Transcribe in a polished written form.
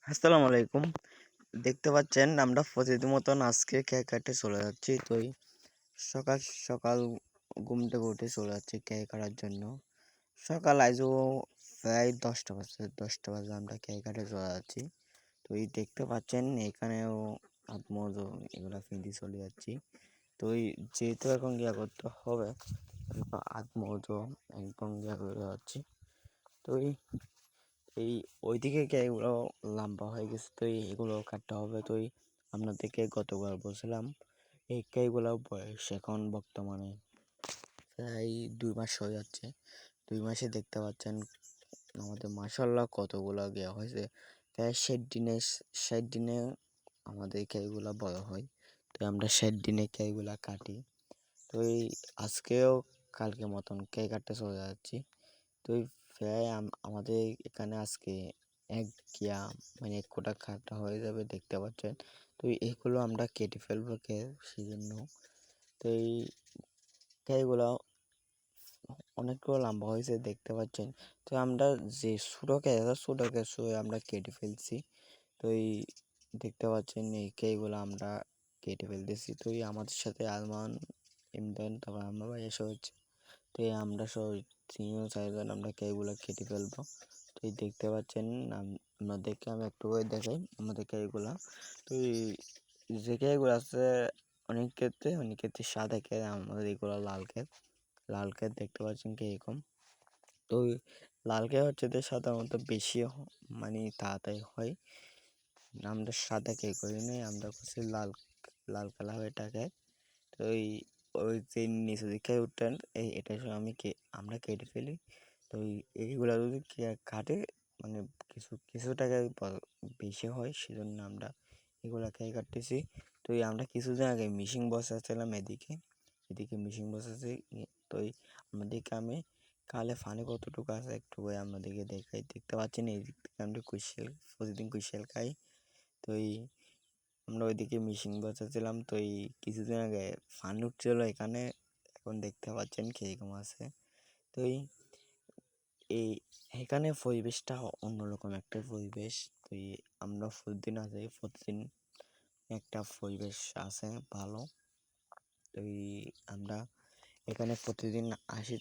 আসসালামু আলাইকুম। দেখতে পাচ্ছেন আমরা প্রতিদিন মতন আজকে কেক কাটতে চলে যাচ্ছি। তো এই সকাল সকাল ঘুম থেকে উঠে চলে যাচ্ছি কেক কাটার জন্য। সকাল আইজও প্রায় 10টা বাজে। 10টা বাজে আমরা কেক কাটতে চলে যাচ্ছি। তো এই দেখতে পাচ্ছেন এখানেও হাত-মোজা এগুলা ফিন্দি চলে যাচ্ছি। তো এই যেহেতু এখন করতে হবে, হাত-মোজা একদম করে যাচ্ছি। তো এই ওইদিকে এগুলো লম্বা হয়ে গেছে, তো এগুলো কাটতে হবে। তো আপনাদেরকে গতবার বলছিলাম এই কেগুলোর বয়স এখন বর্তমানে প্রায় 2 মাস হয়ে যাচ্ছে। 2 মাসে দেখতে পাচ্ছেন আমাদের মাসাল্লাহ কতগুলো দেওয়া হয়েছে। প্রায় 60 দিনে 60 দিনে আমাদের কেগুলা বড় হয়। তো আমরা 60 দিনে কেগুলা কাটি। তো আজকেও কালকে মতন কেক কাটতে চলে যাচ্ছি। তো প্রায় আমাদের এখানে আজকে এক গিয়া মানে 1 কোটা কাটা হয়ে যাবে দেখতে পাচ্ছেন। তো এগুলো আমরা কেটে ফেলবো সেই জন্য। তো এইগুলো অনেকগুলো লম্বা হয়েছে দেখতে পাচ্ছেন। তো আমরা যে ছোটো কেঁচো আমরা কেটে ফেলছি। তো দেখতে পাচ্ছেন এই কেগুলো আমরা কেটে ফেলতেছি। তো আমাদের সাথে আলমান, ইমদান, তারপর আমার ভাই এসে হচ্ছে। তো আমরা সবাই 3 জন 4 জন আমরা কেকগুলো কেটে ফেলবো। তো দেখতে পাচ্ছেন আপনাদেরকে আমি একটু করে দেখাই আমাদের কেকগুলা। তো যে কেকগুলো আছে অনেক ক্ষেত্রে সাদা কেক, আমাদের এগুলো লাল কেক দেখতে পাচ্ছেন কিরকম। তো লাল কেক হচ্ছে যে সাধারণত বেশি মানে তাড়াতাড়ি হয়। আমরা সাদা কেক করি নাই, আমরা করছি লাল লাল কালার এটাকে। তো ওই যে নিচে দিকে উঠতেন এটা আমরা কেটে ফেলি। তো এইগুলা যদি কাটে মানে কিছু টাকা বেশি হয়, সেজন্য আমরা এগুলা কেটে কাটতেছি। তো আমরা কিছুদিন আগে মিশিং বসাচ্ছিলাম এদিকে মিশিং বসাচ্ছি। তো আমাদেরকে আমি কালে ফানি কতটুকু আছে একটু আমাদেরকে দেখাই। দেখতে পাচ্ছেন এই দিক থেকে আমরা প্রতিদিন কুশিয়াল খাই। তো আমরা ওইদিকে মিশিং বসাচ্ছিলাম। তো কিছুদিন আগে ফান উঠছিল এখানে, এখন দেখতে পাচ্ছেন কিরকম আছে। তো এই এখানে পরিবেশটা অন্যরকম একটা পরিবেশ। তো আমরা প্রতিদিন একটা পরিবেশ আছে ভালো। তো আমরা এখানে প্রতিদিন আসি।